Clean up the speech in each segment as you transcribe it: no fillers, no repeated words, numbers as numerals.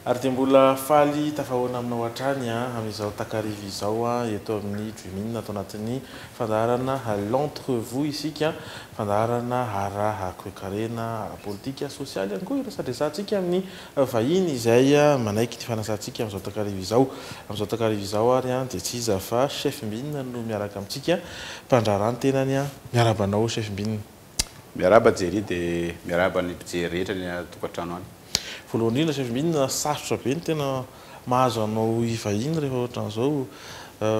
Ary dia mbola faly tafahoana aminao hatrany amin'izao takariva izao eto amin'ny Dreaming atao anatin'ny fandaharana l'entrevue isika fandaharana araha toe-karena politika sosialy ihany koa irasadresantsika amin'ny vahiny izay manaiky ty fanasantsika amin'izao takariva izao ary dia tsy iza fa chef Mbin no miaraka amintsika mpandrarany tenany miarabanao chef Mbin. Miaraba Jerry dia miaraba ny mpijery rehetra ny tokantrano any. Voalohany indrindra chef Mbin sarotra be ny tena mahazo anao ivahiny rehefa ohatran'izao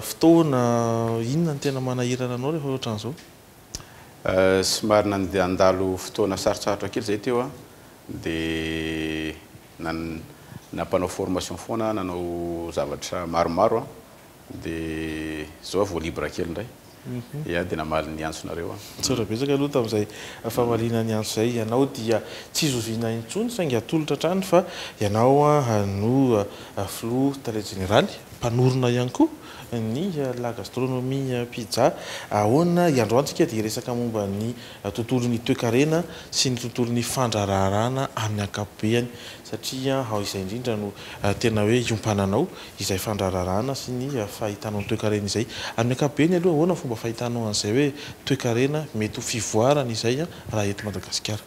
fotoana inona ny tena manahirana anao rehefa ohatran'izao? Somary nandeha andalo fotoana sarotsarotra kely zay teo dia nampanao formation foana nanao zavatra maromaro dia zao vao libre kely indray. Dia namaly ny antsonareo tsotra betsaka aloha tamin'izay famalina ny antso zay ianao dia tsy zoviana intsony saingy atolotra hatrany fa ianao no filoha tale généraly mpanorona ihany koa ny la gastronomie pizza ahoana iandroantsika dia resaka momba ny tontolon'ny toe-karena sy ny tontolon'ny fandrararana amin'ny ankapobeny satria izay indrindra no tena hoe iompananao izay fandrararana sy ny fahitanao ny toe-karena izay amin'ny ankapobeny aloha ahoana fomba fahitanao an'izay hoe toe-karena mety ho fivoarana izay raha eto Madagasikara?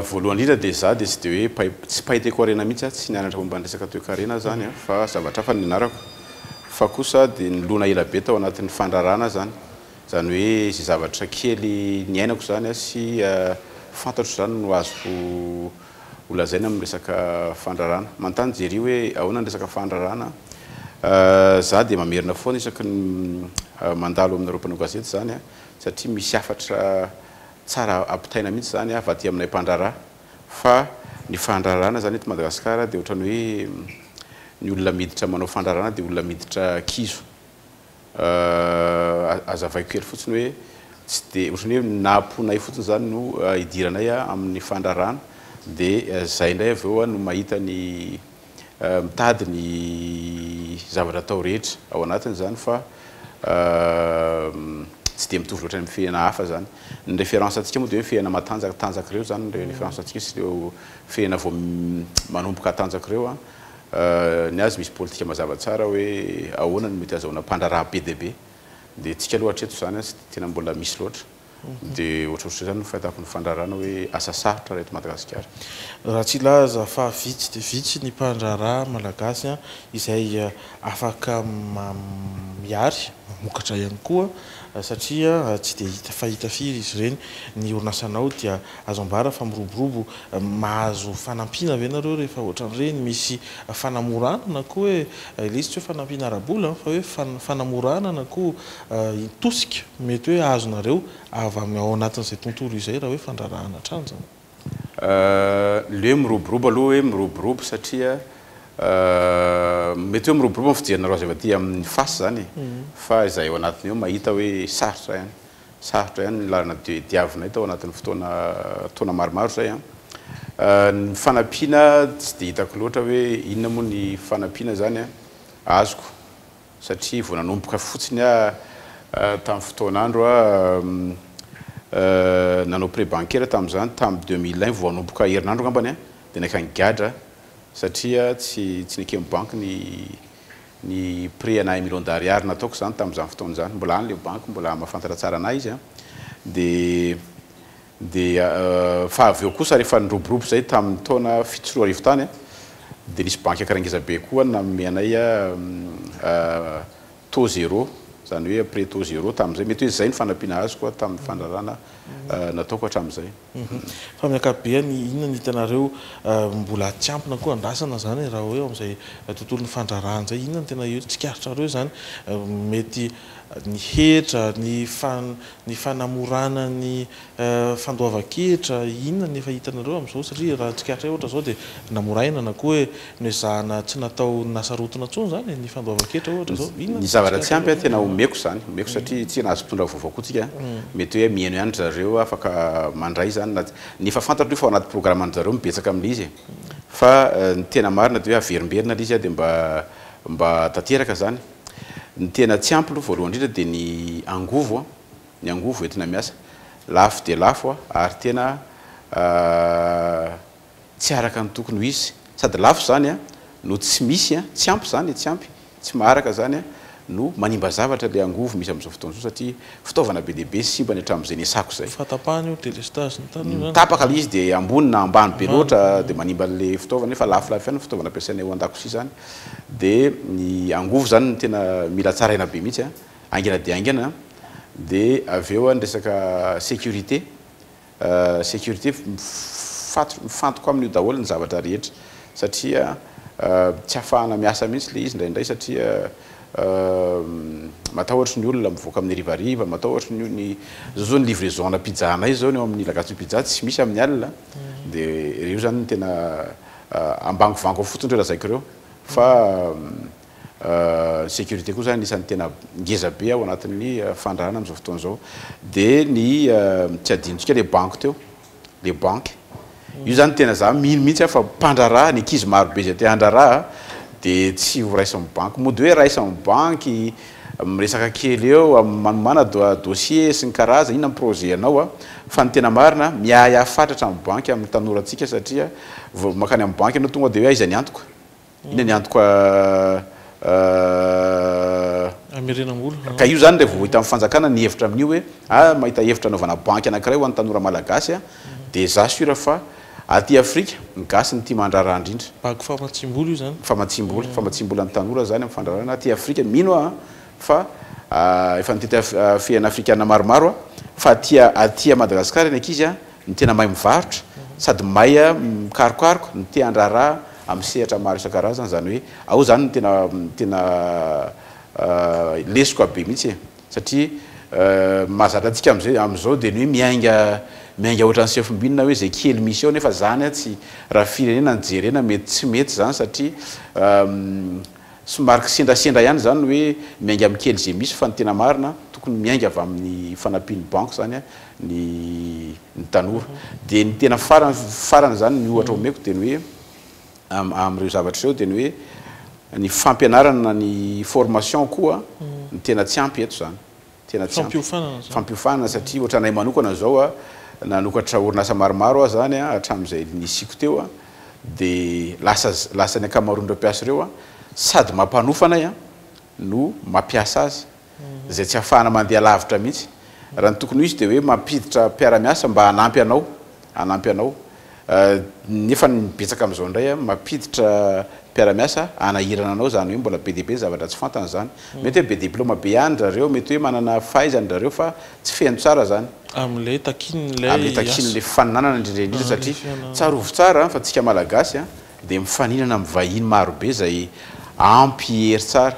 Voalohany indrindra dia za dia tsy dia hoe tsy pahiteko harena mihitsy tsy nianatra momba ny resaka toe-karena zany fa zavatra hafa ny nianarako fa kosa dia ny lona ela be tao anatin'ny fandrarana zany hoe izay zavatra kely ny ainako zany sy fantatro zany no azoko holazaina amin'ny resaka fandrarana. Manontany Jerry hoe ahoana ny resaka fandrarana? Za dia mamerina foana isaky ny mandalo amin'ny ropanao gazety zany satria misy hafatra tsara ampitaina mihitsy zany vaty aminay mpandrarà fa ny fandrarana zany eto Madagasikara dia ohatrany hoe ny olona miditra manao fandrarana dia olona miditra kizo. Azavaiko kely fotsiny hoe tsy dia ohatrany hoe namponay fotsiny zany no idiranay amin'ny fandrarana dia zay indray avy eo no mahita ny mitady ny zavatra atao rehetra ao anatiny zany fa tsy dia mitovy loatra amin'ny fiaina hafa zany. Ny référence antsika moa dia hoe fiaina matanjaka ireo zany ny référence antsika sy ireo fiaina vao manomboka tanjaka ireo ny azy misy politika mazava tsara hoe ahoana no mety azahoana mpandrarà be dia be dia tsika aloha hatreto zany tsy tena mbola misy loatra dia ohatrohatry zany no fahitako ny fandrarana hoe asa sarotra reto Madagasikara. Raha tsy ilaza fa vitsy dia vitsy ny mpandrarà malagasy izay afaka miary mamokatra ihany koa satria tsy dia hita fahita firy izy ireny. Ny orinasanao dia azo ambara fa miroborobo mahazo fanampiana ve nareo rehefa ohatran'ireny misy fanamorana na koa hoe ilay izy tsy hoe fanampiana ara-bola fa hoe fanamorana na koa tosika mety hoe azonareo avy ao anatin'izay tontolo izay raha hoe fandrarahana hatrany zany? Le hoe miroborobo aloha hoe miroborobo satria mety hoe miroborobo amin'ny fijerinareo azy avy aty amin'ny fasy zany fa izay ao anatiny eo mahita hoe sarotra ihany ny lalana diavinay tao anatin'ny fotoana maromaro zay ny fanampiana tsy dia hitako loatra hoe inona moa ny fanampiana zany azoko satria vao nanomboka fotsiny tamin'ny fotoanandro nanao pré bancaire tamin'izany tamin'ny 2001 vao nanomboka herinandro ngambany dia naika nigadra satria tsy nikemy banky ny pré ana 1 million d'ariary nataoko zany tamin'izany fotoana zany mbola any le banky mbola mahafantatra tsara anahy izy dia fa avy eo kosa rehefa niroborobo zay tamin'ny taona fito sy roa arivo tany dia nisy banky akarangezabe koa nanome anay taux zéro zany hoe pré taux zéro tamin'izay mety hoe zay ny fanampiana azy koa tamin'ny fandrarana nataoko hatramin'izay. Fa amin'ny ankapobeny inona ny hitanareo mbola tsy ampina koa andrasana zany raha hoe amin'izay tontolon'ny fandrarana zay inona ny tena tsikaritra zany mety ny hetra ny fanamorana ny fandoavan-kehitra inona ny efa hitanareo amin'izao satria raha tsikaritra ohatra zao dia namoraina na koa hoe noezahana tsy natao nasarotona intsony zany ny fandoavan-kehitra ohatra zao ny zavatra tsy ampy tena omeko satria tsy nahazo mpitondra vaovao koa tsika mety hoe mihaino ihany zareo afaka mandray zany nefa fantatro hoe fa ao anaty programme zareo mibetsaka amin'izy fa ny tena marina dia hoe averimberina ilay izy dia mba tanteraka zany. Ny tena tsy ampy aloha voalohany indrindra dia ny angovo entina miasa lafo dia lafo ary tena tsy araka ny tokony ho izy sady lafo zany a no tsy misy a tsy ampy zany tsy ampy tsy maharaka zany a no manimba zavatra le angovo misy am'izao fotoana zao satria fitaovana be deaibe simbany hatramin'izay niasako zay fatapahany io délestage ny tany io tapaka le izy de ambony na ambany be loatra de manimba le fitaovana efa lafilafy ihany fitaovana ampiasaina eo an-dakosia zany de ny angovo zany no tena mila tsaraina be mihitsy a angina de angina de avy eo a ny resaka sécurité sécurité mifantoko amin'io daholo ny zavatra rehetra satria tsy ahafahana miasa mihitsy le izy indraindray satria matahotra ny olona mivoaka amin'ny rivariva matahotra ny ny zao zao ny livraison na pizza-nay zao ny eo amin'ny lagatsy pizza tsy misy amin'ny alina de reo zany ny tena ambangovango fotsiny reo lazaiko reo fa sécurité koa zany isan'ny tena ngeza be ao anatin'ny fandrahana am'izao fotoana zao de ny tsy adinontsika le banque teo le banque io zany tena za mino mihitsy fa mpandraraha ny ankizy maro be zay te handraraha de tsy ho raisa amin'ny banque mody hoe raisa amin'ny banque miresaka kely eo manomana dossier sy ny karaza inona amin'ny projet anao a fa ny tena marina miaya fatratra amin'ny banque amin'ny tanoratsika satria vao makany amin'ny banque anao tonga de hoe aiza ny antoka ina ny antoka amirenam-bolo ka io zany le vao hita amin'ny fanjakana ny hevitra amin'io hoe mahita hevitra anaovana banque anankiray ho an'ny tanora malagasy a de za sura fa aty Afrika ny gasy ny tia mandraraha indrindra baky famatsim-bolo io zany famatsim-bola ny tanora zany amin'ny fandrarana aty Afrika mino a fa efa nitety fiaina afrikana maromaro a fa aty Madagasikara ny ankizy a ny tena mahay mivarotra sady mahay a mikarokaroka ny tia handraraha amin'ny sehatra maro isan-karazany zany hoe ao zany tena lesoko be mihitsy e satria mahazatra antsika am'izao de ny hoe miainga ohatran'ny sefombinina hoe zay kely misy ao nefa zany a tsy raha firenena ny jerena mety tsy mety zany satria somary sendrasendra ihany zany hoe miainga amin'ny kely zay misy fa ny tena marina tokony miainga avy amin'ny fanampiany banque zany a ny tanora de ny tena farany zany ny ohatra omeko de ny hoe am'ireo zavatra reo de ny hoe ny fampianarana ny formation koa ny tena tsy ampy eto zany tena tsy ampy fampiofanana satria ohatranay manokana zao a nanokatra orinasa maromaro a zany a hatramin'izay nisiko teo a de lasa ny akamaroan'ireo mpiasa ireo a sady mampanofanay a no mampiasa azy zay tsy ahafahana mandeha lavitra mihitsy raha ny tokony izy de hoe mampiditra mpiara-miasa mba hanampy anao nefa nibetsaka am'izao indray a mampiditra mpiara-miasa anahirana anao zany hoe mbola be deaibe zavatra tsy fantana zany mety hoe be diplôma be ihany rareo mety hoe manana fahaizany rareo fa tsy feno tsara zany am'le takin'le faninanana indrindraindrindra satria tsarovo tsara fa tsika malagasy a de mifaninana amin'ny vahiny maro be zay ampy hery tsara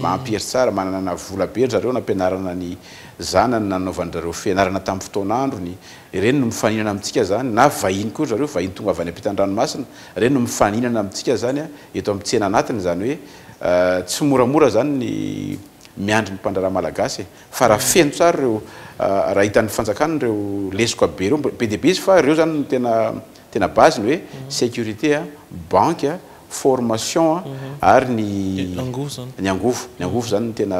mampy hery tsara manana vola be zareo nampianarana ny zanany nanaovan'rareo fianarana tamin'ny fotoan'andro ny reny no mifaninana amintsika zany na vahiny koa rareo vahiny tonga avy any ampitan-dranomasina reny no mifaninana amintsika zany a eto amin'ny tsena anatiny zany hoe tsy moramora zany ny miandry ny mpandraraha malagasy fa raha feno tsara reo raha hitan'ny fanjakana reo lesoko be reo be deaibe izy fa reo zany tena base ny hoe sécurité a banque a formation ary ny angovo zany ny tena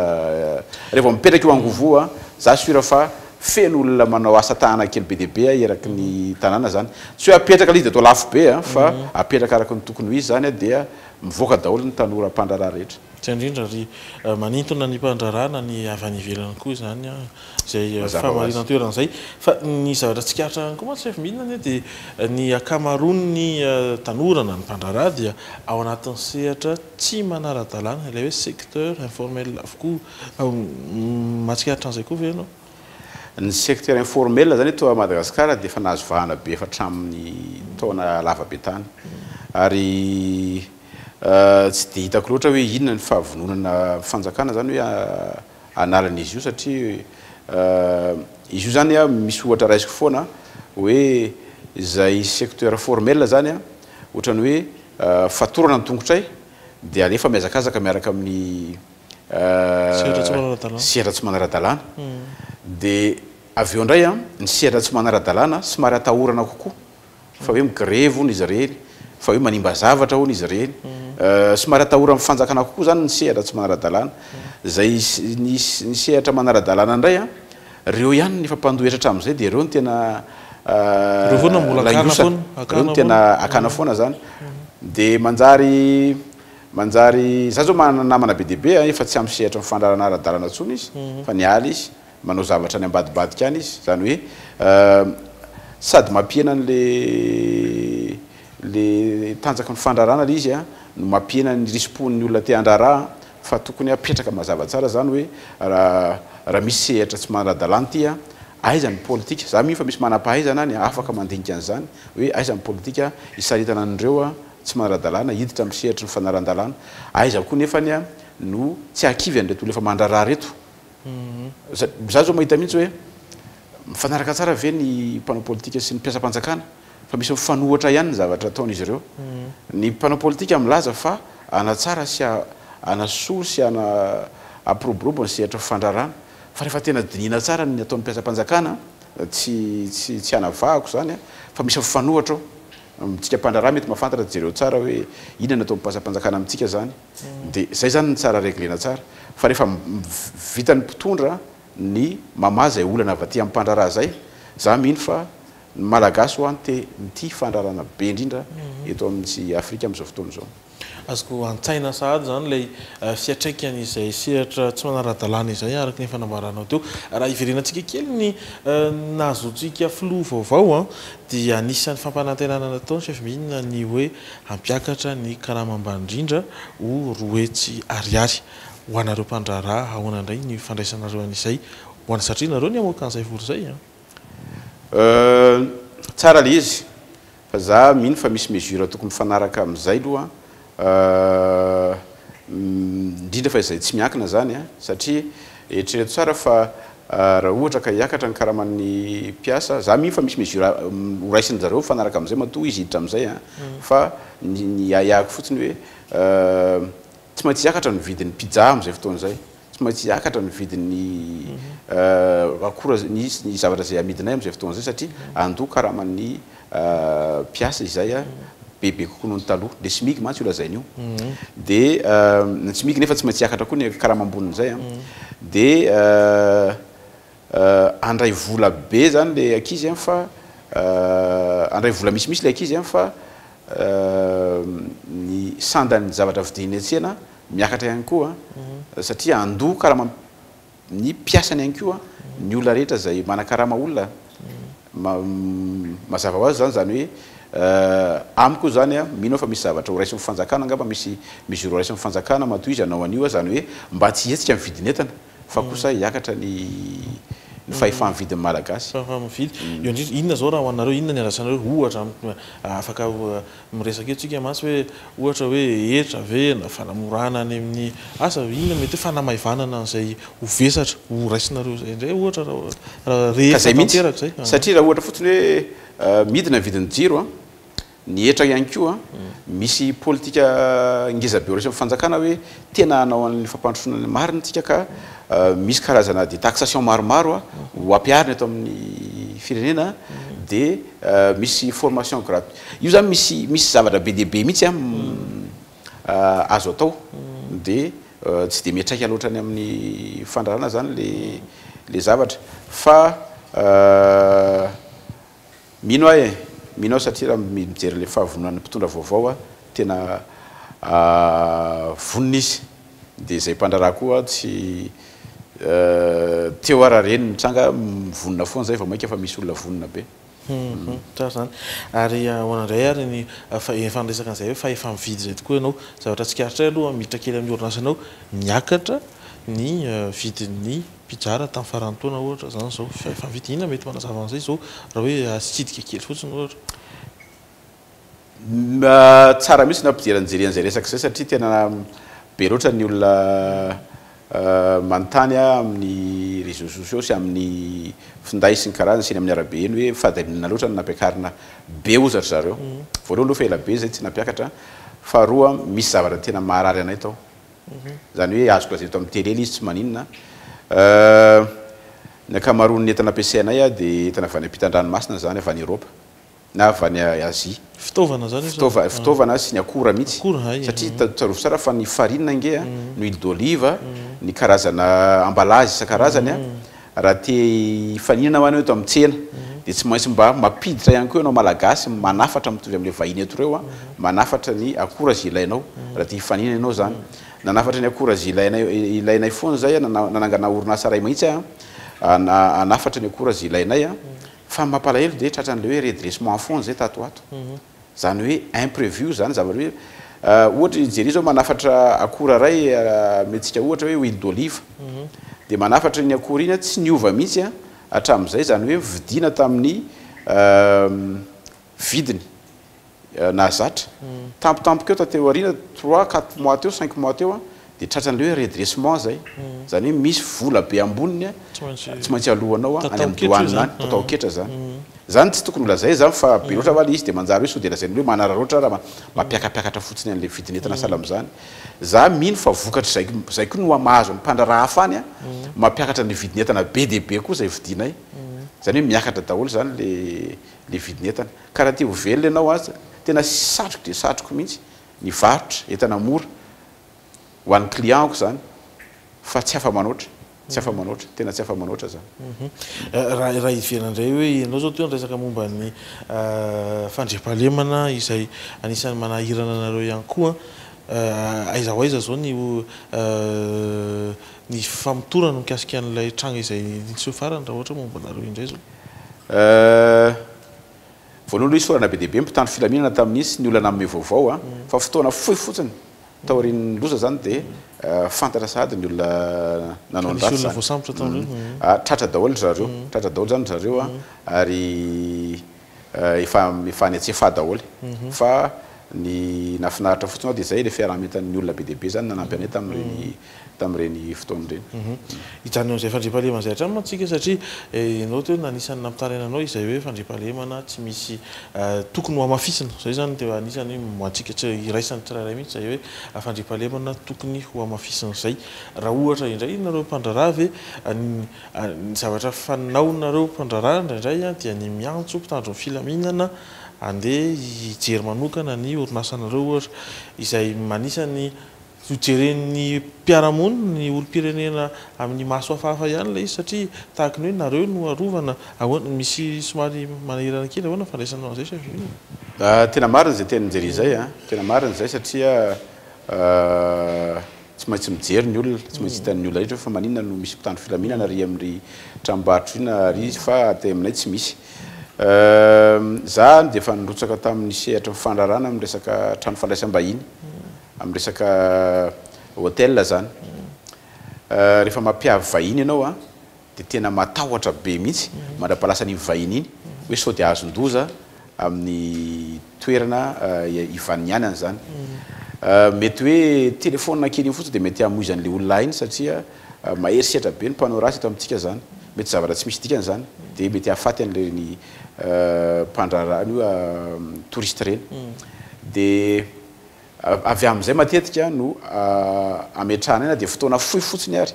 rehefa mipetraka io angovo a za sura fa feno olona manao asa tanana kely be deaibe a eraky ny tanàna zany tsy hoe apetraka le izy de atao lafo be a fa apetraka araka ny tokony ho izy zany a dia mivoaka daholo ny tanora mpandraraha rehetra tsy andrindra ry manintona ny mpandrarana ny avy any ivelany koa zany a zay famarina toeran'izay fa ny zavatra tsikaritra koa matsy efa mihinana dia ny akamaroan'ny tanora na ny mpandraraha dia ao anatin'ny sehatra tsy manara-dalàna ilay hoe secteur informel avokoa mahatsikaritra an'izay koa ve ianao ny secteur informel zany eto a Madagasikara de efa nahazo vahana be efa hatramin'ny taona lavabe tany ary tsy de hitako loatra hoe inona ny fahavononana fanjakana zany hoe analan'izy io satria izy io zany a misy ohatra raisiko foana hoe zay secteur formel zany a ohatrany hoe fatorana ny tongotray de alefa miazakazaka miaraka amin'ny sehatra tsy manara-dalàna de avy eo indray a ny sehatra tsy manara-dalàna somary atahorana kokoa fa hoe migreve ony izy reny fa hoe manimba zavatra hony izy reny somary atahora amin'ny fanjakana kokoa zany ny sehatra tsy manara-dalàna zay ny sehatra manara-dalàna indray a reo ihany ny fampandohetra hatramin'izay de reo ny tena reo foana mbola reo no tena akana foana zany de manjary za zao namana be deabe efa tsy amsehatra mifandrarana ara-dalana tsony izy fa nialy izy manao zavatra any ambadibadika any izy zany hoe sady mampiena le tanjaka ny fandrarana le izy a no mampiena ny risim-pon'ny olona te andraraha fa tokony apetraka mazava tsara zany hoe raha misy sehatra tsy manara-dalàna ty a aizany politika za mino fa misy manam-pahaizana any afaka mandinika an'izany hoe aizany politika isaritana an'ireo a tsy manara-dalàna hiditra amin'ny sehatra ny fanaran-dalàna aiza koa nefany a no tsy akivy an'reto olona efa mandraraha reto za zao mahita mihitsy hoe mifanaraka tsara ve ny mpanao politika sy ny mpiasa-panjakana fa misy mifanohatra ihany ny zavatra ataon'izy ireo ny mpanao politika milaza fa anatsara sy anasoa sy aproborobo ny sehatra fifandrarana fa rehefa tena dinina tsara ny ataon'ny mpiasa-panjakana tsy anavahako zany fa misy mifanohatra ao mitsika mpandraraha mety mahafantatra jereo tsara hoe inona atao mpiasa-panjakana amintsika zany de zay zany ny tsara reglena tsara fa rehefa vitany mpitondra ny mama zay olana avy aty am'mpandraraha zay za mino fa malagasy ho any ty fandrarana be indrindra eto amin'y Afrika am'izao fotoana zao azoko antsaina sahady zany lay fiatraikany izay sehatra tsy manara-dalàna izay araka ny fanambaranao teo raha iverenantsika kely ny nahazoantsika filoha vaovao a dia anisan'ny fampanantenana nataony chef mihinina ny hoe hampiakatra ny karama ambany indrindra ho roetsy ariary ho anareo mpandraraha ahoana indray ny fandraisanareo an'izay ho ana satria nareo ny amoaka an'izay volo zay tsara le izy fa za mino fa misy mesure tokony fanaraka amin'izay aloha indrindra fa izay tsy miankina zany a satria eritrereto tsara fa raha ohatra ka hiakatra ny karaman'ny mpiasa za mino fa misy mesure horaisiny zareo fanaraka amin'izay matoa izy hiditra amin'izay a fa ny aiako fotsiny hoe tsy maintsy hiakatra ny vidin'ny pizza amin'izay fotoana zay tsy maintsy hiakatra ny vidin'ny akora ny zavatra zay amidinay amin'izay fotoana zay satria andoha karaman'ny mpiasa izay a bebe kokoa noho ny taloha de simiky mantsy olazainy io de ny simiky nefa tsy maintsy hiakatra koa ny karama ambonin'izay a de andray vola be zany le akizy a fa andray vola misimisy le akizy a fa ny sandany zavatra vidiny atsena miakatra ihany koa satria andoha karama ny mpiasany ihany koa ny olona rehetra zay manakarama olona mazava ho azy zany zany hoe amiko zany a mino fa misy zavatra horaisy mifanjakana angamba misy horaisy mifanjakana matoa izy anao anio zany hoe mba tsy hetsika amin'ny vidinetana fa kosa hiakatra ny fahefan'ny vidin'ny malagasy fahafamividy eo indrindra inona zao raha ho anareo inona ny arasanareo ohatra afaka miresaka eo tsika matsy hoe ohatra hoe etra ve na fanamorana any amin'ny asa inona mety hoe fanamaivanana an'izay hovesatra ho raisinareo zay indray ohatra raha rehetra tanteraka zay satria raha ohatra fotsiny hoe midina vidin'ny jiro a ny etra ihany koa misy politika ngezabe horaisy mifanjakana hoe tena anao an'ny fampandrosoana marina tsika ka misy karazana de taxation maromaro a ho ampiarina eto amin'ny firenena de misy formation gratuite io zany misy zavatra be deabe mihitsy azo atao de tsy de miatraika loatra any amin'ny fandrarana zany le zavatra fa mino aho satria raha mijery le fahavononan'ny mpitondra vaovao a tena vonona izy de zay mpandraraha koa tsy teo ara reny mitsanga mivonona foana zay vao mainka fa misy olona vonona be tsara zany ary hoanandray ary ny fandraisaka an'izay hoe fahefa-mividy zay tokoa ianao zavatra tsikaritra aloha miditra kely amin'ny orinasanao miakatra ny vidin'ny pizza tamin'ny farantaona ohatra zany zao fahefa-mividy inona mety manazava an'izay zao raha hoe asidika kely fotsiny ohatra tsara mihitsy nampijeranjeren'izay resaka zay satria tena be loatra ny olona manontany amin'ny réseaux sociaux sy amin'ny finday sy ny karazany sy ny amin'ny arabe eny hoe fahadalinana loatra ny nampiakarina be ozatra zareo voalohany aloha fa ela be zay tsy nampiakatra faharoa misy zavatra tena maharary anay tao zany hoe azoko lazaina eto amin'ny télé izy tsy maninona ny akamaroany entana ampiasainay a de entana avy any ampitan-dranomasina zany avy any Europe na avy any Asie fitaovana zany fitaovana sy ny akora mihitsy satria tsarovo tsara fa ny farine nge a ny huile d'olive ny karazana emballage isan-karazany a raha te faninana ho any eto amin'ny tsena dia tsy maintsy mba mampiditra ihany koa ianao malagasy manafatra mitovy amin'ilay vahiny eto reo a manafatra ny akora zay ilainao raha tia hifanina ianao zany nanafatra ny akora zay ilainay foana zay nanangana orinasa ray mahitsy anafatra ny akora zay ilainay a fa mampalahelo dia tratran'le hoe redressement foana zay tatoato zany hoe imprévu zany zavatra hoe ohatra ijery zao manafatra akora ray metsika ohatra hoe huile d'olive dia manafatra ny akora iny tsy niova mihitsy a hatramin'izay zany hoe vidina tamin'ny vidiny nahazatra tampotampokeo tateo arina 3-4 mois teo 5 mois teo a dia tratran'le hoe redressement zay zany hoe misy vola be amboniny a tsy maintsy alohanao a any amin'ny doanina any tatao-ketra zany tsy tokony olazay zany fa be loatra valy izy dia manjary hoe sao dia lazainy hoe manararoatra raha mampiakapiakatra fotsiny an'le vidinentana sahala amin'izany za mino fa vokatra zay koa no mahazo mpandraraha afany a mampiakatra ny vidinentana be dia be koa zay vidinay zany hoe miakatra daholo zany le vidinentana ka raha tia ho velona ianao azy tena satroko dia satroko mihitsy ny varotra entana mora ho an'ny clientko zany fa tsy afa-manoatra tena tsy afa-manoatra zany raha ivenandray hoe ianao zao teo resaka momba ny fandriampahalemana izay anisan'ny manahirana anareo ihany koa aiza ho aiza zao ny famotorana mikasika an'ilay tranga izay niseho farany raha ohatra momba anareo indray zao voalohany izy forana be dehibe mpitandro filaminana tamin'iny sy ny olana ame vaovao a fa fotoana fohy fotsiny taorian'ny loza zany dia fantatra sady ny olona nanao ny tratra daholo zany zareo a ary efa niatsefa daholo fa ny nafinaritra fotsiny ao dia zay le fiaraha-mientan'ny olona be dehibe zany nanampy anay tamin'ireny fotoana ireny hitanao amin'izay fandriampahalemana zay hatrany mantsika satria ianao teo nanisany nampitaraina anao izay hoe fandriampahalemana tsy misy tokony ho amafisina zay zany dia anisany moantsika tsy iraisany tsirairay mihitsy zay hoe fandriampahalemana tokony ho amafisina zay raha ohatra indray nareo mpandraraha ve ny zavatra fanaonareo mpandraraha indraindray a dia ny miantso mpitandro ny filaminana andeha hijery manokana ny orinasanareo ohatra izay manisany hijeren'ny mpiaramonina ny olo-pirenena amin'ny maso hafahafa ihany lay izy satria tahaka ny hoe nareo no arovana ahoana misy somary manahirana kely ahoana fandraisanao an'izay sa tena marina zay tena nijery izay a tena marina zay satria tsy maintsy mijery ny olona tsy maintsy hitan'ny olona rehetra fa maninona no misy mpitandro filaminana ary amin'ny tranombarotra iny ary izy fa ate aminay tsy misy za dia efa nirotsaka tamin'ny sehatra mifandrarana amin'ny resaka trano fandraisam-bahiny amin'ny resaka hôtel zany rehefa mampiavy vahiny ianao a dia tena matahotra be mihitsy mandrapahalasa ny vahiny iny hoe sao dia azon-doza amin'ny toerana ivaninianany zany mety hoe telefônina kely iny fotsiny dia mety hamoizan'le olona iny satria maherisehatra be ny mpanao rasy eto amintsika zany mety zavatra tsy misy dikany zany dia mety hahafaty an'ireny mpandrarany io touriste reny dia avy amin'izay matetika no ametrahana ina dia fotoana fohy fotsiny ary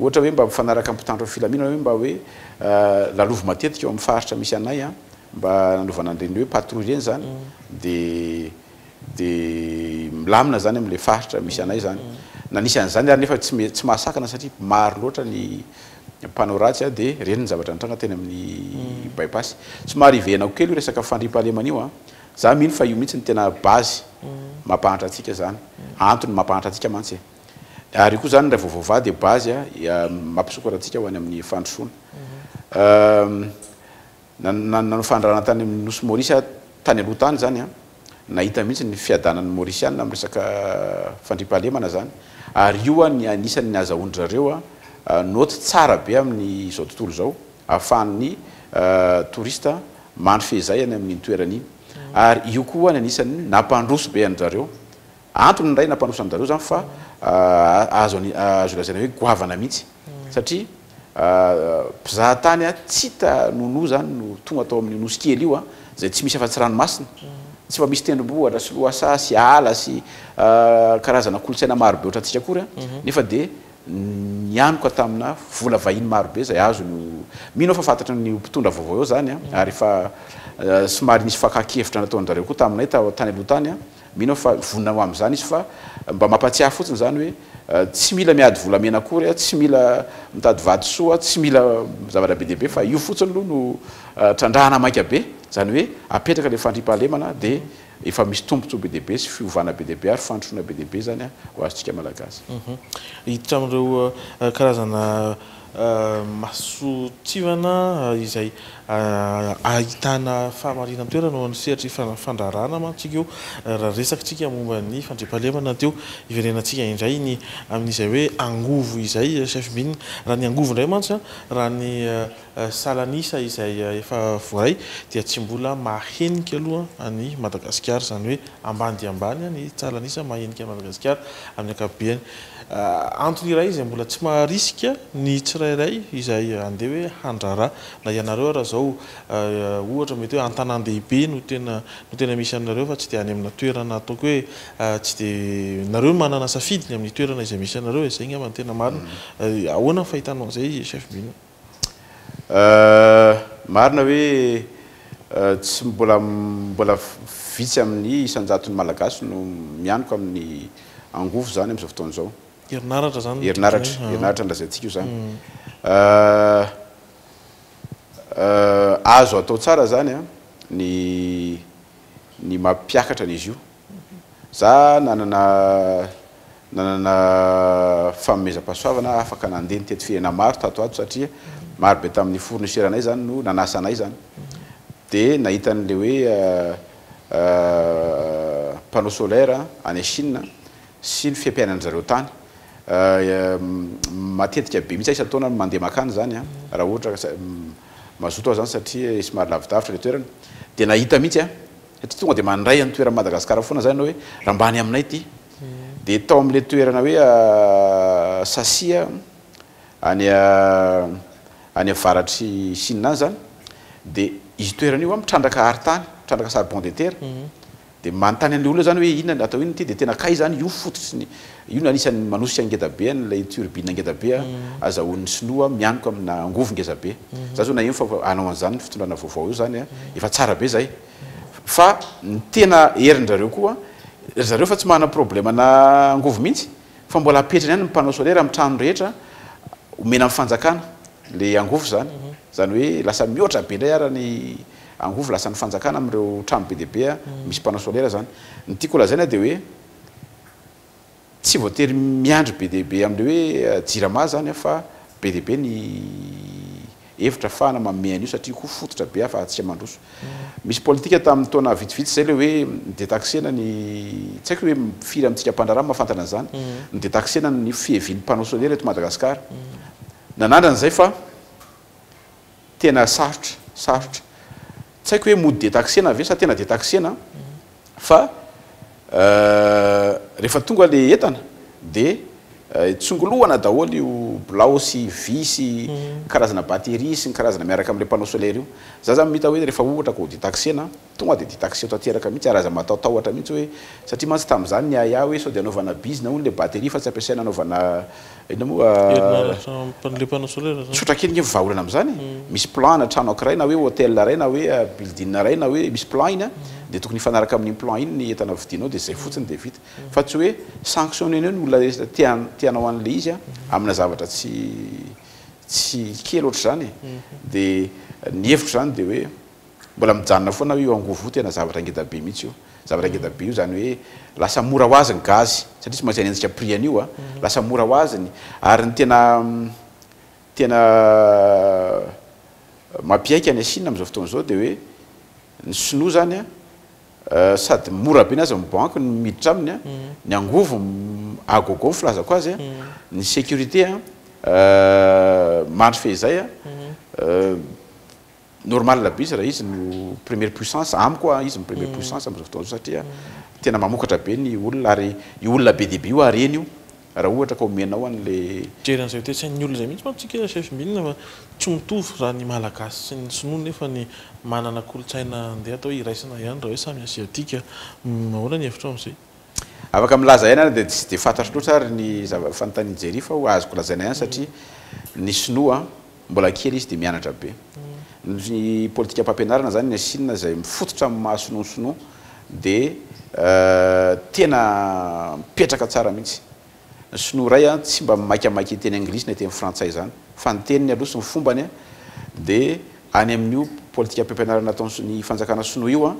ohatra hoe mba mifanaraka mpitandro filaminana hoe mba hoe lalovy matetika eo amin'ny faritra misy anay a mba nanovana an'ireny hoe patrouille reny zany dia milamina zany amin'le faritra misy anay zany nanisy an'izany ary nefa tsy mahasakana satria maro loatra ny mpanao ratsy a dia reny ny zavatra nitranga teny amin'ny bypass somary ivenako kely io resaka fandriampahalemana io a za mino fa io mihitsy ny tena base mampahatra atsika zany antony mampahatra atsika mantsy ary koa zany raha vaovaova dia base a mampisokatra atsika ho any amin'ny fandrosoana nanao fandrarana tany amin'ny nosy Maurice tany aloha tany zany a nahita mihitsy ny fiadanan'ny maorisiana amin'ny resaka fandriampahalemana zany ary io a ny anisan'ny azahoandry zareo a noty tsara be amin'ny izao tontolo zao ahafahan'ny tourista mandry fehizay any amin'ny toeran'iny ary io koa ny anisan'ny nampandroso be an'zareo antony ndray nampandroso an'zareo zany fa azo lazaina hoe goavana mihitsy satria mpizahatany a tsy hita nono zany no tonga atao amin'ny nosy kely io a zay tsy misy afa-tsy ranomasina tsy fa misy tendrombohatra sy loasa sy ala sy karazana kolotsaina maro be ohatratsika kory a nefa dia nianoko tamina vola vahiny maro be zay azo no mino fa fantatra ny mpitondra vaovao eo zany ary fa somary nisy fakakevitra nataon'zareo koa taminay tany aloha tany mino fa vonina ho am'izany izy fa mba mampatsiahy fotsiny zany hoe tsy mila miady volamena akory tsy mila mitady vady soa tsy mila zavatra be deaibe fa io fotsiny aloha no trandrahana maika be zany hoe apetraka le fandripahalemana dia efa misy tombontsoa be deaibe sy fiovana be deaibe ary fandrosoana be deaibe zany ho azotsika malagasy hiditra amin'ireo karazana masotsivana izay ahitana fahamarinana toerana no sehatry fandrarana mantsika io raha resakitsika momba ny fandriampahalemana teo iverenantsika indray ny amin'izay hoe angovo izay chef Bin raha ny angovo indray mantsy raha ny salanisa izay efa voaray dia tsy mbola mahenika aloha any Madagasikara zany hoe ambany dia ambany ny salanisa mahenika Madagasikara amin'ny ankapobeny antony iray izay mbola tsy maharisika ny tsirairay izay andeha hoe handrara na ianareo raha zao ohatra mety hoe antanan-dehibe no tena misy aminareo fa tsy dia any amina toerana ataoko hoe tsy dia nareo manana safidiny amin'ny toerana izay misy anareo izay ngamba tena marina ahoana fahitanao an'izay chef Bin marina hoe tsy mbola vitsy amin'ny isanjaton'ny malagasy no mianiko amin'ny angovo zany amin'izao fotoana zao herinaratra zany herinaratra andrazaintsika io zany azo atao tsara zany ny mampiakatra an'izy io za nanana fanomezam-pahasoavana afaka nandeha nytety firena maro tato ato satria maro be tamin'ny fourniseranay zany no nanasanay zany dia nahita an'le hoe panneau solaire any Chine sy ny fiampianan'zareo tany matetika be mihitsy isa-taona mandeha makany zany raha ohatra mazoto aho zany satria somary lavidavitra le toerana dia nahita mihitsy satria tonga dia mandray any toerana Madagasikara foana zany hoe raha mbany aminay ty dia tao amin'le toerana hoe sasia any avaratry Chine any zany dia izy toerana io mitrandraka aritany mitrandraka charbon de terre dia manontany an'le olona zany hoe inona atao inona ty dia tena kay zany io fototsy io no anisan'ny manosika ngedabe an'ilay turbine ngedabe azahoan'ny sinoa mianiko amina angovo ngezabe za zao na ino fa anao an'izany fitondrana vaovao io zany efa tsara be zay fa ny tena herin'zareo koa zareo fa tsy manana problème na angovo mihitsy fa mbola apetrany ihany ny panneau solaire amin'ny trano rehetra omena amin'ny fanjakana le angovo zany zany hoe lasa mihoatra be indray ara ny angovo lasa ny fanjakana amin'ireo trano be deaibe misy panneau solaire zany ny tiako lazaina dia hoe tsy voatery miandry be deaibe amin'le hoe jirama zany fa be deaibe ny hevitra fahana mamey an'io satria koa fototra be afa atsika mandroso misy politika tamin'ny taona vitsivitsy zay le hoe nidetaxena ny tsy haiko hoe firy amintsika mpandrarama mahafantana an'izany nidetaxena ny fihevian'ny panneau solaire eto Madagasikara nanandrana zay fa tena sarotra tsy haiko hoe mody detaxena ave sa tena detaxena fa rehefa tonga le entana dia tsongolohana daholo io blao sy vy sy karazana batterie sy ny karazana miaraka amin'le panneau solaire io za zany mita hoe rehefa ohatra ko detaxena tonga dia detaxe tanteraka mihitsy araza mataotahotra mihitsy hoe satria mantsy tamin'izany ny aya hoe sao dia anaovana bizina hono le batterie fa tsy ampiasaina anaovana ina moa sotra kely ny vahaolana amin'izany misy plan na trano ankiray na hoe hôtel ray na hoe building ray na hoe misy plan iny dia tokony hifanaraka amin'ny plan iny ny entana vidinao dia zay fotsiny dia vita fa tsy hoe sanctionné ny olona tianao an'le izy amina zavatra tsy kely oatra zany dia ny hevitro zany dia hoe mbola mijanona foana io angovo tena zavatra ngedabe mihitsy io zavatra ngedabe io zany hoe lasa mora ho azy ny gazy satria tsy maintsy anenjika prix an'io lasa mora ho azyny ary ny tena mampiaiky any Chine amin'izao fotoana zao dia hoe ny sinoa zany sady mora be nazy amin'ny banque ny miditra aminy ny angovo agogo filazako azy ny sécurité mandry fehizay normal be izy raha izy no première puissance amiko izy ny première puissance amin'izao fotoana zao satria tena mamokatra be ny olona ary io olona be deaibe io areny io raha ohatra ka omenao an'le jeran'izay te sain'ny olona zay mihitsy mantsika chef Bin fa tsy mitovy raha ny malagasy sy ny sinoa nefa ny manana kolotsaina andeha atao iraisana ihany raha hoe samy asiatika ahoana ny hevitra amin'izay afaka milaza ihany dia tsy dia fantatro loatra ary ny fanontany jery fa ho azoko lazaina ihany satria ny sinoa mbola kely izy dia mianatra be ny politika mpampianarana zany ny Chine zay mifototra amin'ny mahasinonosinoa dia tena mipetraka tsara mihitsy ny sinoa ray a tsy mba maikamaiky teny anglisy na teny frantsay zany fa ny teniny aloha sy ny fombany a dia any amin'io politika mpampianarana ataony fanjakana sinoa io a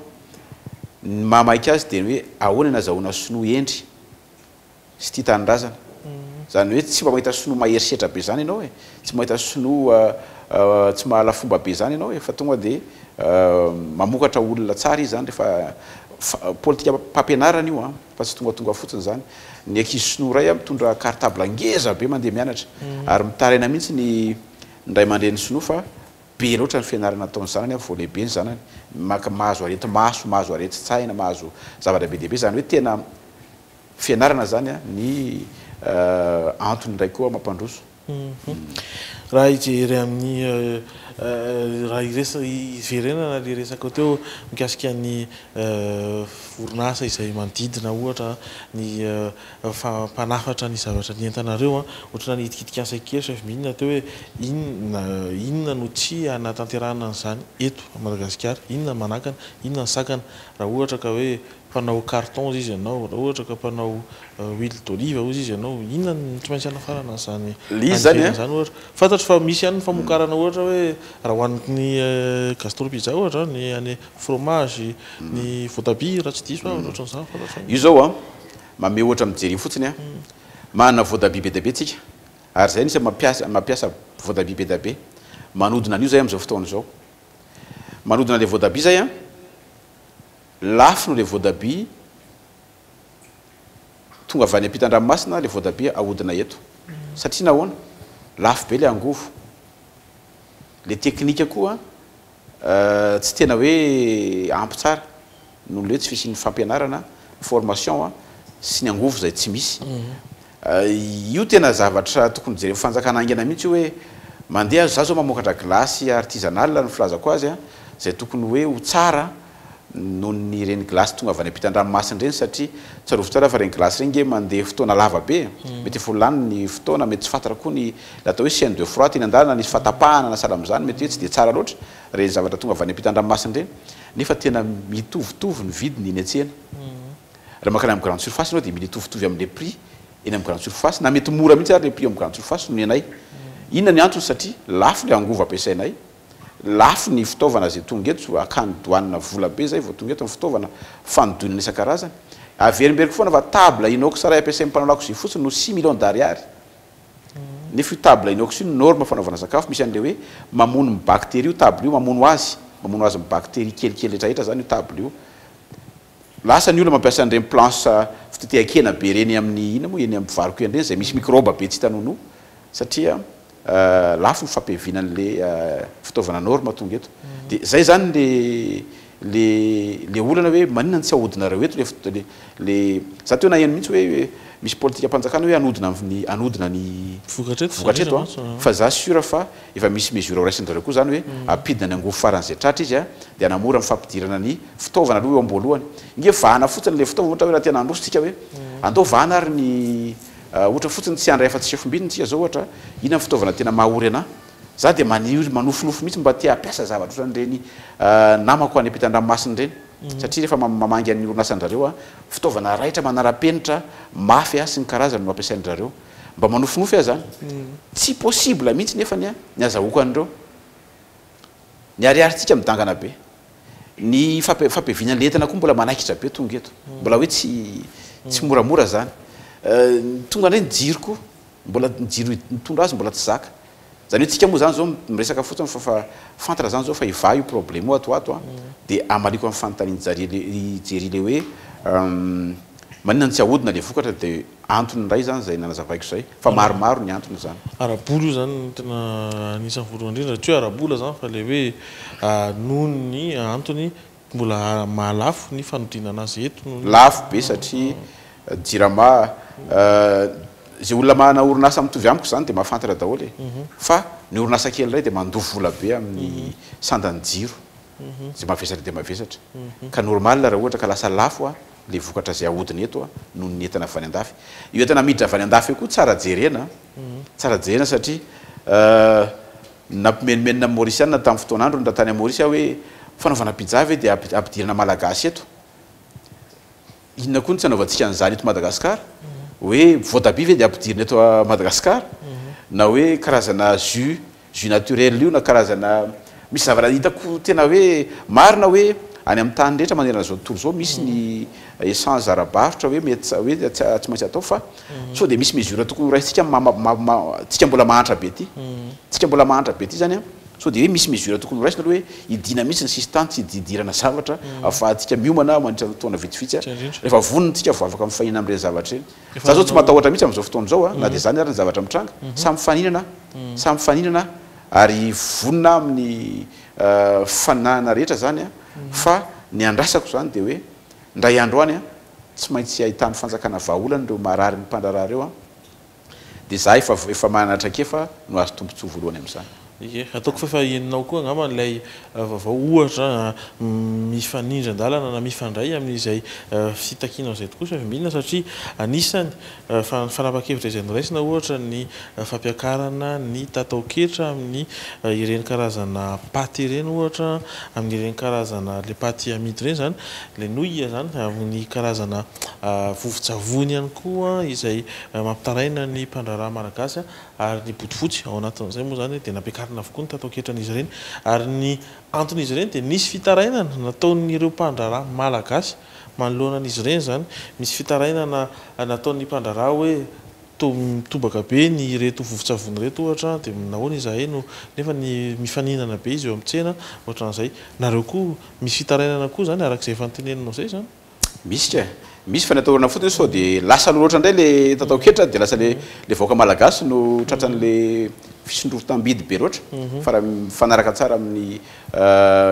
ny mamaiky azy dia hoe ahoana nazahoana sinoa endry sy tia tanindrazana zany hoe tsy mba mahita sinoa maherisetra be zany ianao e tsy mahita sinoa tsy mahala fomba be zany ianao e fa tonga dia mamokatra olona tsara izy zany rehefa politika mpampianarana io a fa tsy tonga fotsiny zany ny ankizy sinoa ray a mitondra cartable ngeza be mandeha mianatra ary mitaraina mihitsy ny ndray mandreny sinoa fa be loatra ny fianarana ataony zanany a vao lehibe ny zanany mahazo arety maso mahazo arety tsaina mahazo zavatra be dehibe zany hoe tena fianarana zany a ny antony ndray koa mampandroso raha ijery amin'ny raha iverenana le resaka teo mikasika ny orinasa izay manodidina ohatra ny mpanafatra ny zavatra ny entanareo a ohatrana ny hitikitika asa kely sa mihinana teo hoe inona no tsy anatanterahana n'izany eto Madagasikara inona manakana inona ny sakana raha ohatra ka hoe mpanao carton izy ianao raha ohatra ka mpanao huile d'olive ozy izy ianao inona ny tsy maintsy anafarana zany zany ohatra fantatro fa misy ihany ny famokarana ohatra hoe raha hoan'ny Gaston Pizza ohatra ny any fromage ny voatabia raha tsy diso ohatra n'izany fantatro io zao a mame ohatra mijery fotsiny a manana voatabia be dabe tsika ary zay nisy mampiasa voatabia be dabe manodina an'io zay am'izao fotoana zao manodina le voatabia zay a lafo no le voatabia tonga avy any ampitan-dranomasina le voatabia ahodina eto satria nahoana lafo be le angovo le teknika koa tsy tena hoe ampy tsara noho le hoe tsy fisian'ny fampianarana formation a sy ny angovo zay tsy misy io tena zavatra tokony jere fanjakana aingana mihitsy hoe mandeha za zao mamokatra glasy artisanal ny filazako azy a zay tokony hoe ho tsara noho ny reny glasy tonga avy any ampitan-dranomasina reny satria tsarovy tsara fa reny glasy reny nge mandeha fotoana lava be mety folany ny fotoana mety tsy fantatra koa ny atao hoe chaîne de froid teny andalana nisy fatapahana na sala am'izany mety hoe tsy de tsara loatra reny zavatra tonga avy any ampitan-dranomasina reny nefa tena mitovitovy ny vidiny eny an-tsena raha makany amin'ny grande surface anao dia mitovitovy amin'le prix eny amin'ny grande surface na mety mora mihitsy ary le prix amin'ny grande surface no anay inona ny antony satria lafo le angovo ampiasainay lafo ny fitaovana zay tonga eto akany doanina vola be zay vao tonga eto ny fitaovana fanodonina isan-karazany averimberiko foana fa table inox ray ampiasain'ny mpanao lakozia fotsiny no 6 millions d'ariary nefa io table inox io norme fanaovana sakafo misy an'le hoe mamono ny bactérie io table io mamono azy ny bactérie kelikely retraretra zany io table io lasa ny olona mampiasa an'ireny planche fitetehan-kena be reny amin'ny ina moa eny amin'ny mpivaroko enreny zay misy microbe be tsy hitanono satria lafo ny fampiavinan'le fitaovana norme tonga eto dia zay zany le olana hoe maninona tsy ahodinareo eto le za teo naheno mihitsy hoe misy politika mpanjakana hoe anodina ny vokatreto fa za sura fa efa misy mesure raisin'zareo koa zany hoe ampidina ny angovo faran'izay tratra izy a dia anamora mifampidirana ny fitaovana aloha eo am-boalohany nge vahana fotsiny le fitaovana ohatra hoe raha tena andrositsika hoe andao vahana ary ny ohatra fotsiny tsy andray efa tsy sefombininy tsika zao ohatra inona fitaovana tena mahahory ana za dia manofinofo mihitsy mba tia ampiasa zavatra ohatran'ireny namako any ampitan-dranomasiny reny satria rehefa mamangy an'ny orinasan-drareo a fitaovana raitra manara-penitra mafy a sy ny karazany no ampiasain-drareo mba manofinofy a zany tsy possible mihitsy nefa ny azahoako an'ireo ny ariarytsika midangana be ny fampiaviana le entana koa mbola manaikitra be tonga eto mbola hoe tsy moramora zany tonga ndray nijiroko mbola nijiro nitondra azy mbola tsy zaka zany hoe tsika moa zany zao miresaka fotsiny fa fantatra zany zao fa iva io problème atoato a dia amaliko amin'ny fanontaniany jery le hoe maninona ny tsy ahodina le vokatra dia antony ndray zany zay nanazavaiko zay fa maromaro ny antony zany arabola io zany tena anisan'ny voalohany indrindra tsy hoe arabola zany fa le hoe noho ny antony mbola mahalafo ny fanodinana azy eto lafo be satria jirama zay olona mahana orinasa mitovy amiko zany dia mahafantatra daholo e fa ny orinasa kely ray dia mandovy vola be amin'ny sandany jiro zay mavesatra dia mavesatra ka normal raha ohatra ka lasa lafo a le vokatra zay ahodiny eto noho ny entana avany andafy io entana miditra avany andafy koa tsara jerena satria nampimenomena Mauriciana tamin'ny fotoanandro nda tany Maurice hoe fanaovana pizza ve dia ampidirana malagasy eto inona koa ny tsy anaovantsika an'izany eto Madagasikara hoe voatabia ve dia ampidirina eto Madagasikara na hoe karazana jus naturel io na karazana misy zavatra hitako tena hoe marina hoe any amin'ny tany rehetra manerana zao tontolo zao misy ny essence ara-barotra hoe mety hoe tsy maintsy atao fa so dia misy mesure tokony raisitsika tsika mbola mahantra be ty zany a so dia hoe misy mesure tokony raisina hoe idina mihitsy ny sisy tsy didirana zavatra afahantsika miomana mandritra fotoana vitsivitsy rehefa vonintsika vo afaka mifahinana amin'ireny zavatra eny za zao tsy matahotra mihitsy amin'izao fotoana zao na dia zany ary ny zavatra mitranga samy faninana ary vonina amin'ny fanana rehetra zany a fa ny andrasako zany dia hoe ndray andro any a tsy maintsy ahitany fanjakana vahaolana ireo marary ny mpandrarah reo a dia za efa manatrak-efa no azo tombontsoa voalohany amin'izany ataoko fa eninao koa angamba nilay vavao ohatra mifanindra andalana na mifandray amin'izay fitakinao izay tokoa fiambinana satria anisany fanapa-kevitra izay noraisina ohatra ny fampiakarana ny tatao-ketra amin'ny ireny karazana paty ireny ohatra amin'ireny karazana le paty amidy ireny zany le nouille zany amin'ny karazana vovo-tsavony ihany koa izay mampitaraina ny mpandraraha malagasy ary ny botifotsy ao anatin'izay moa zany dia nampiakarina avokoa ny tatao-ketran'izy ireny ary ny anton'izy ireny dia nisy fitarainana nataon'ireo mpandraraha malagasy manoloanan'izy ireny zany misy fitarainana nataon'ny mpandraraha hoe mitobaka be ny reto vovo-tsavony reto ohatra dia nahoana izahay no nefa ny mifaninana be izy eo amin'ny tsena ohatran'izay nareo koa misy fitarainana koa zany arak'izay fanteneninao zay zany misy fanatahorana fotsiny sao dia lasa loatra indray le tatao-ketra dia lasa le vaoaka malagasy no tratran'le fisondrovo-tambidy be loatra fa raha mifanaraka tsara amin'ny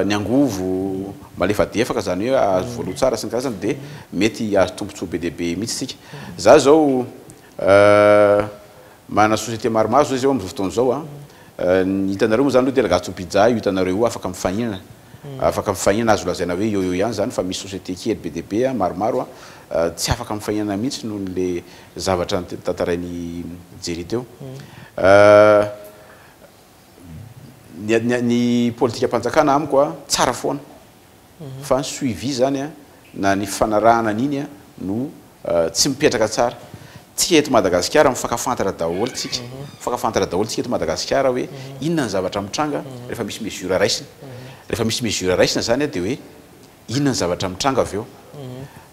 ny angovo malefadefaka zany hoe azo voaloha tsara sy ny karazany dia mety azo tombontsoa be dehibe mihitsy tsika za zao mana société maromaro zao izy eo amin'izao fotoana zao a ny hitanareo moa zany aloha dia lagaso pizza io hitanareo io afaka mifaninana azo lazaina hoe eo ihany zany fa misy société kely be dehibe maromaro a tsy afaka mifaninana mihitsy noho le zavatra tantarainy jery teo ny politika mpanjakana amiko a tsara foana fa ny suivi zany a na ny fanarahana an'iny a no tsy mipetraka tsara tsika eto Madagasikara mifankafantatra daholo tsika eto Madagasikara hoe inona ny zavatra mitranga rehefa misy mesure raisina zany a dia hoe inona ny zavatra mitranga avy eo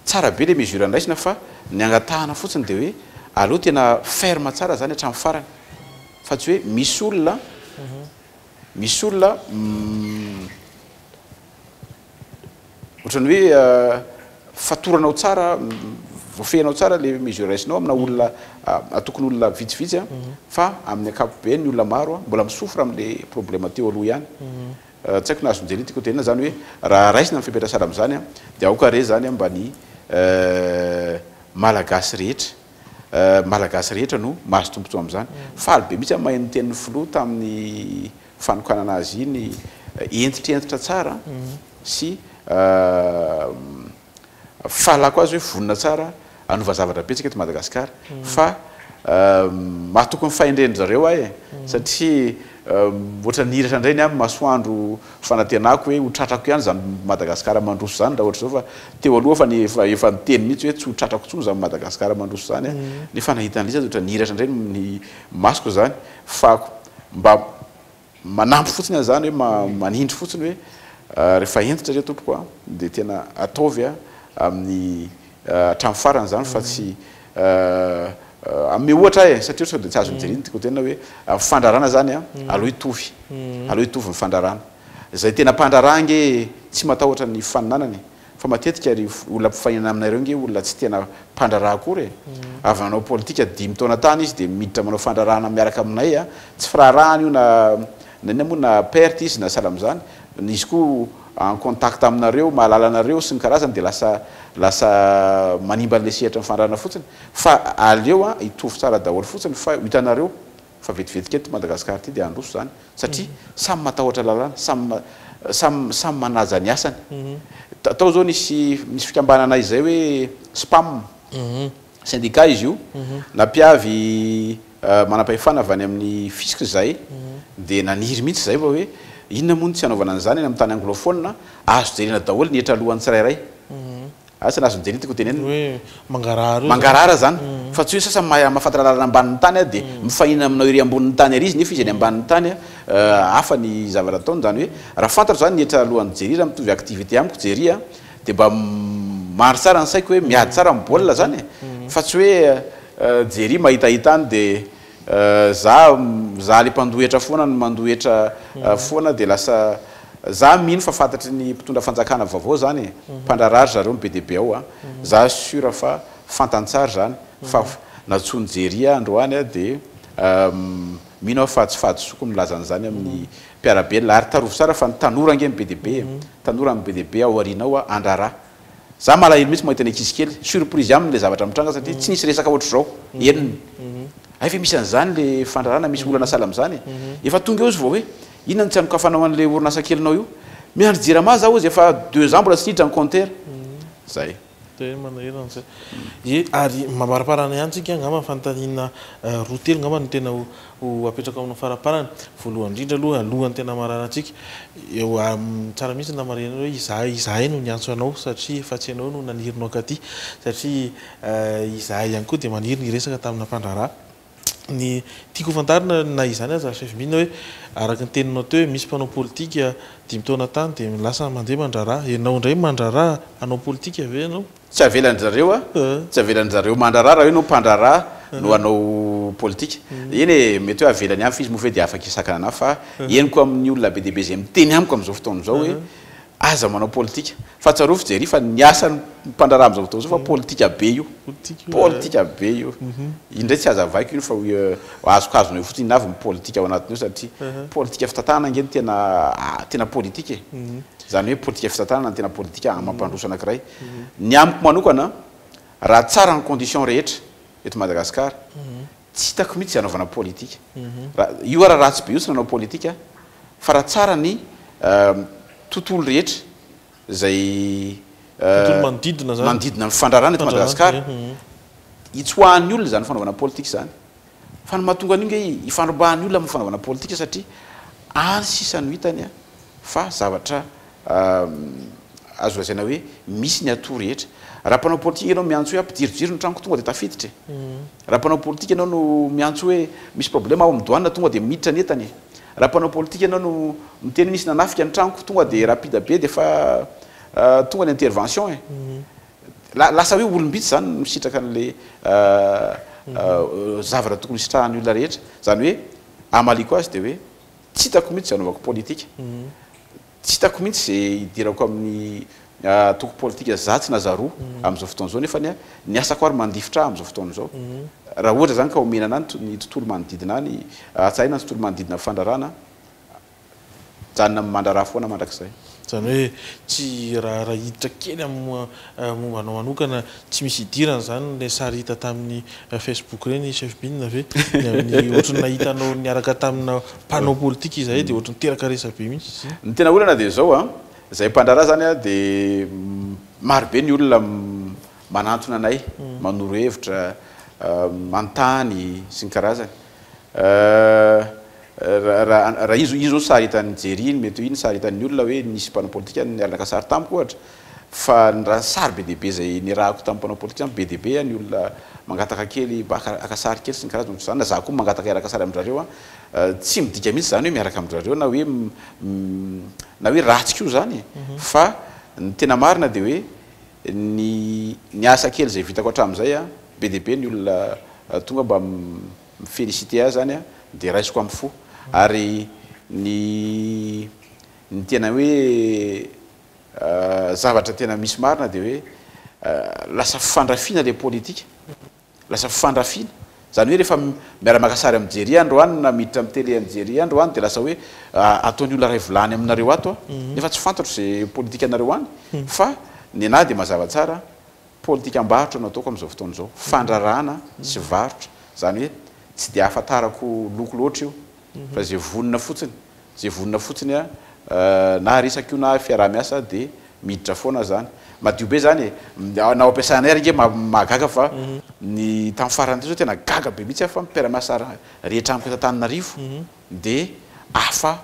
tsara be le mesure raisina fa ny angatahana fotsiny dia hoe aloha tena ferme tsara zany hatramin'ny farany fa tsy hoe misy olona ohatrany hoe fatoranao tsara voafehinao tsara le mesure raisinao amina olona atokony olona vitsivitsy a fa amin'ny akapobe ny olona maro a mbola misofra amin'le problème teo aloha ihany tsy haiko nahazo mijery tiko tena zany hoe raha raisina amin'ny fipetrasara amin'izany a dia aoka re zany mba ny malagasy rehetra no mahazo tombontsoa amin'izany fa aly be mihitsy mahay ny tenin'ny filoha tamin'ny fanokanana azy iny entitrentitra tsara sy fahalako azy hoe vonina tsara anova zavatra betsaka eto Madagasikara fa mahatokony fahendreny zareo ahy satria ohatra nihiratra indray ny amin'ny masoandro fanatenako hoe ho tratrako ihany zany Madagasikara mandroso zany raha ohatra zao fa teo aloha fa efa niteny mihitsy hoe tsy ho tratrako tsony zany Madagasikara mandroso zany nefa nahitan'ilay ohatra nihiratra indray ny masoko zany fa mba manampy fotsiny zany hoe manindry fotsiny hoe rehefa entitra re tompoko a dia tena ataovy a amin'ny hatramin'ny farany zany fa tsy ame ohatra satria sao dia tsy azo mijery tiko tena hoe fandrarana zany a aloha hitovy ny fandrarana zay tena mpandrarange tsy matahotra ny faninanany fa matetika ry olona mpifaninana aminareo nge olona tsy tena mpandraraha akory avy nanao politika 5 taona tany izy dia miditra manao fandrarahana miaraka aminay a tsy firarahana io na moa na perte izy na sahala amin'izany izy koa en contact aminareo mahalala anareo sy ny karazany dia lasa manimba an'le sehatra ny fandrarana fotsiny fa aleo a hitovy tsara daholo fotsiny fa hitanareo fa vetivetika eto Madagasikara ty dia androso zany satria samy matahotra lalàna samy manaja ny asany atao zao misy fikambanana izay hoe spam syndicat izy io nampiavy manam-pahefana avy any amin'ny fisika zay dia naniry mihitsy zay fa hoe inona moa tsy anaovana an'izany eny amin'ny tany anglophone azo jerena daholo ny etra alohan'ny tsirairay asa nazo mijery tiko teneny hoe mangarara mangarara zany fa tsy hoe sasa mahafantatra lalana ambanin'ny tany dia mifahina aminao iry ambonin'ny tany ary izy nefa izy any ambanin'ny tany hafa ny zavatra ataony zany hoe raha fantatra zany ny etra alohan'ny jery raha mitovy activité amiko jery dia mba maro tsara ny saiko hoe miady tsara amin'ny baolina zany fa tsy hoe jery mahitahita any dia za le mpandohetra foana no mandohetra foana dia lasa za mino fa fantatry ny mpitondra fanjakana vaovao zany mpandrarary zareo ny BDB ao za sura fa fantantsara zany fa natsony jery androany dia mino fa tsy fahadisoko milaza an'izany amin'ny mpiarabelona ary tarovo tsara fa ny tanora nge ny BDB tanora amin'ny BDB ao arinao andrara za malahelo mihitsy mahita ny ankizy kely surprise aminy le zavatra mitranga satria tsy nisy resaka ohatr' zao eniny fa misy an'izany le fandrarana misy olana sala am'izany efa tonga eo izy vao hoe inona tsy anokafanao an'le orinasa kelinao io miandry jerama za ozy efa 2 ans mbola tsy niditra ny compteur zay dia manahirana zay ary mamaraparana ihany tsika angamba fantanina roa telo ngamba no tena ho apetraka amin'ny faraparany voalohany indrindra aloha alohany tena marana antsika eo tsara mihitsy namarena hoe izahay no niantso anao satria efa tsy anao no nanirinao akaty satria izahay ihany koa dia maniry ny resaka tamina mpandrarà ny tiako fantarina na izany aza fefimina hoe araka ny teninao teo hoe misy mpanao politika 5 taona tany dia lasa mandeha mandrarà ianao indray mandrarà anao politika ave anao tsy avelan'zareo tsy avelan'zareo mandrarà raha hoe no mpandrarà no anao politika eny mety hoe avelany aminy fa izy moa fe dia afaka isakana ana fa eniko amin'ny olona BDB zay miteny amiko amin'izao fotoana zao hoe aza manao politika fa tsarao fijery fa niasa mpandrarà amin'izao fotoana zao fa politika be io politika be io indray tsy aza vaiko io fa azokazona io fotsiny navy politika ao anatin'io satria politika fitatana nge tena politika zany hoe politika fitatana ny tena politika mampandroso anankiray ny amiko manokana raha tsara ny condition rehetra eto Madagasikara tsy hitako mihitsy anaovana politika io raha ratsy be io tsy nanao politika fa raha tsara ny tontolo rehetra zay manodidina ny fandrarana eto Madagasikara hitsoahan'ny olona zany fanaovana politika zany fa ny mahatonga an'io nge ifandrombahan'ny olona amin'ny fanaovana politika satria any sisa no hitany fa zavatra azo lazaina hoe misy ny ato rehetra raha mpanao politika ianao miantso hoe ampidirojiro ny tranoko tonga dia tafiditra raha mpanao politika ianao no miantso hoe misy problema ao amin'ny douane tonga dia miditra ny entany raha mpanao politika ianao no miteny nisy nanafika ny tranoko tonga dia rapida be dia fa tonga ny intervention lasa hoe olombitsy zany misitraka an'le zavatra tokony sitrahan'ny olona rehetra zany hoe amaliko azy dia hoe tsy hitako mihitsy zanaovako politika tsy hitako mihitsy zay hidirako amin'ny toko politika zatsy na zaroa amin'izao fotoana zao nefa ny asako ary mandifitra amin'izao fotoana zao raha ohatra zany ka omenana ny tontolo manodidina any atsaina ny tontolo manodidina fandrarana janona mandrarà foana mandrakizay zany hoe tsy raha hiditra kely mombanao manokana tsy misy hidirana zany le sary hita tamin'ny Facebook reny chefbin ve ny ohatrany nahitanao niaraka tamina mpanao politika izahay dia ohatrany teraka resa be mihitsy ny tena olana dia zao zay mpandrarà zany dia marobe ny olona manantona anay manoro hevitra manontany sy ny karazany raha izo sary hitan'ny jery iny mety iny sary hitan'ny olona hoe nisy mpanao politika niaraka sary tamiko ohatra fa raha sary BDB zay nirahako tamin'ny mpanao politika BDB ny olona mangataka kely akasary kely sy ny karazany zany na za koa mangataka iaraka sary amin'zareo tsy midika mihitsy zany hoe miaraka amin'zareo na hoe ratsika io zany fa ny tena marina dia hoe ny asa kely zay vitako hatramin'izay BDB ny olona tonga mba mifélicité azy zany dia raisiko amin'ny fo ary ny tena hoe zavatra tena misy marina dia hoe lasa fifandrafiana le politika lasa fifandrafiana zany hoe rehefa miara-maka sary amin'ny jery androany na miditra amin'ny télé amin'ny jery androany dia lasa hoe ataony olona ray volany aminareo ato nefa tsy fantatro zay politika anareo any fa ny anahy dia mazava tsara politika am-barotra no ataoko amin'izao fotoana zao fandrarana sy varotra zany hoe tsy dia ahafantarako loko loatra io fa zay vonona fotsiny na resaky io na fiaraha-miasa dia miditra foana zany madio be zany nao ampiasana ary nge mahagaga fa ny tamin'ny farany zao tena gaga be mihitsy fa mipiaramiasa rehetra amiko Antananarivo de afa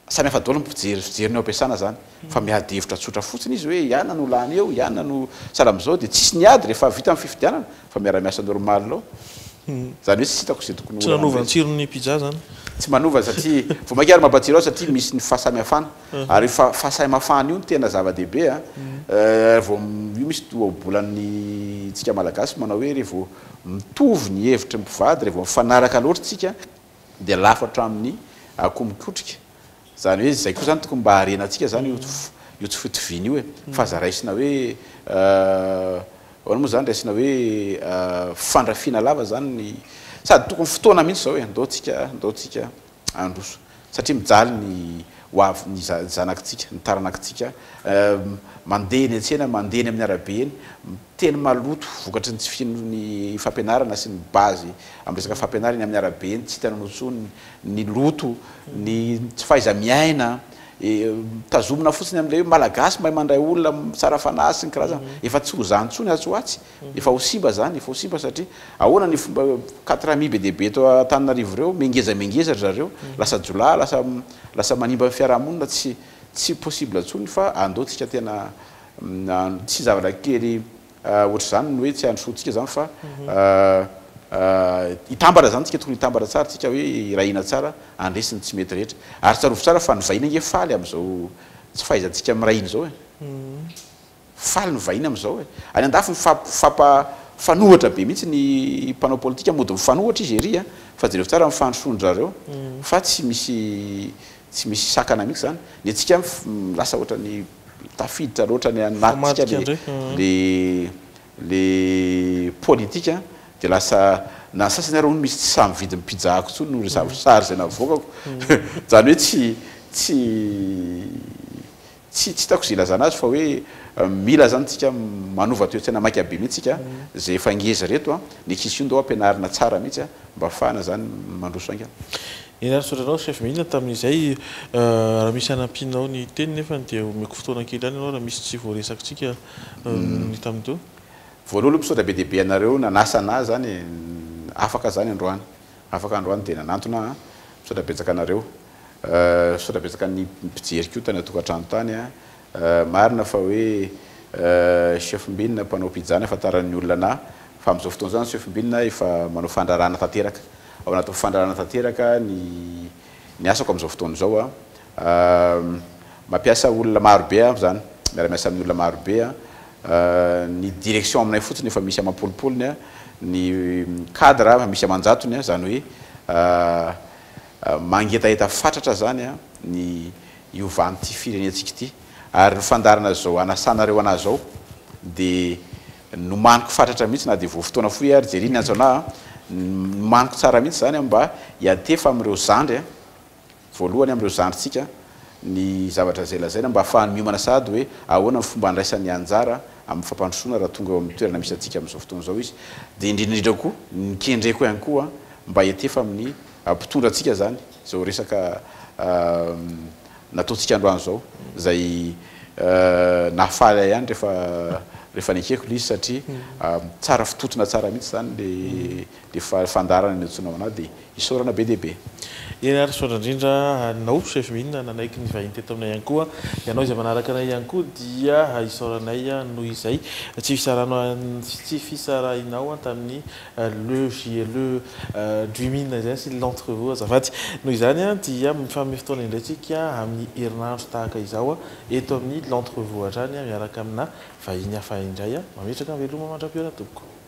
samy hafa daholo fijery ny ampiasana zany fa miady hevitra tsotra fotsiny izy hoe iana no lany eo iana no sala am'izao de tsisy niady rehefa vita amin'ny fifidianana fa miara-miasa normal lao zany hoe tsy hitako zay tokony tsy nanova tsirony pizza zany tsy manova satria vo mankary mampatsiro ao satria misy ny fahasamihafana ary fahasamihafana io ny tena zava-dehibe vo io misy bolan'ny tsika malagasy manao hoe rehevo mitovy ny hevitra mpivady rehevo mifanaraka loatra tsika de lafatra amin'ny akomikotrika zany hoe zay koa zany tokony mba harenatsika zany io tsy fitoviny io fa za raisina hoe oana moa zany raisina hoe fandrafina lava zany ny sady tokony fotoana mihitsy zao hoe andao tsika androso satria mijaly ny hoavy ny zanakitsika ny taranakitsika mandeha ny antsena mandeha ny amin'ny arabe eny teny maloto vokatry ny tsy finy fampianarana sy ny bazy amin'ny resaka fampianarana eny amin'ny arabe eny tsy hitanao intsony ny loto ny tsy fahaiza miaina tazomina fotsiny amin'ilay hoe malagasy mahay mandray olona tsara fanahy sy ny karazana efa tsy ho zany ntsony atsoatsy efa ho simba zany efa ho simba satria ahoana ny fomba 4 ami be dehibe eto Antananarivo reo mengezamengeza zareo lasa jola lasa manimba ny fiarahamonina tsy possible ntsony fa andaotsika tena tsy zavatra kely ohatr' zany ny hoe tsy androsotsika zany fa itambara zany tsika tokony itambara tsara tsika hoe rahina tsara andresiny tsy mety rehetra ary tsarovy tsara fa ny vahina nge faly am'izao tsy fahaizantsika mirahina zao faly ny vahina am'izao any andafy fanohatra be mihitsy ny mpanao politika mody mifanohatra izy ery fa jereo tsara mifandrosondrareo fa tsy misy sakana mihitsy zany ny atsika lasa ohatra ny tafiditra loatra ny anatytsika le politika de lasa na sasany ary misy tsy samy vidiny pizza ko tsony no zavosary zay navokako zany hoe tsy hitako zay ilazana azy fa hoe mila zany tsika manova toetsana maika be mihitsika zay efa ngeza reto ny kisy io ndao ampianarina tsara mihitsy mba ahafahana zany mandroso aingana enary sotranao chef mihina tamin'izay raha misy anampinao ny teny nefa de omeko fotoana kely any anao raha misy tsy voaresakitsika ny tamin'to voalohany mpisaotra be dehibe anareo nanasana zany afaka zany androany afaka androany de nanantona misaotra betsaka anareo misaotra betsaka ny mpijery ko tany atokantrano tany marina fa hoe chef Mbinina mpanao pizza ny afantaran'ny olona na fa am'izao fotoana zany chef Mbinina efa manao fandrarana tanteraka ao anaty fandrarana tanteraka ny asako am'izao fotoana zao mampiasa olona marobe zany miara-miasa amin'ny olona marobe ny direction aminay fotsiny efa misy amampolipoliny ny cadre misy amanjatony zany hoe mangetaheta fatratra zany ny iovan'ity firenentsika ity ary ny fandarana zao anasanareo anazy zao de nomaniko fatratra mihitsy na de vo fotoana foy ary jeriny antsaona nomaniko tsara mihitsy zany mba hiatefa am'ireo zandry voalohany am'ireo zandrytsika ny zavatra zay lazaina mba ahafahany miomana sady hoe ahoana ny fomba andraisan'ny anjara amin'ny fampandrosoana raha tonga amin'ny toerana misy atsika am'izao fotoana zao izy de indrindrindra koa nikendreko ihany koa mba hiatefa amin'ny mpitondra atsika zany zao resaka nataontsika androany zao zay nafaly ihany rehefa nikeko lizy satria tsara fitotona tsara mihitsy zany le fandarana ny antsonao ana de isorana be dehibe enary sotra indrindra anao chef Mbinina nanaiky ny vahiny teto aminay ihany koa ianao izay manaraka anay ihany koa dia isaoranay noho izay tsy fisarahinao tamin'ny le JLE du Mbinina zay sy l'entrevue azafady noho izany dia mifamy fotoana indraitsika amin'ny herinandro tahaka izao eto amin'ny l'entrevue atrany miaraka amina vahiny hafa indray mametraka veloma mandram-piona tompoko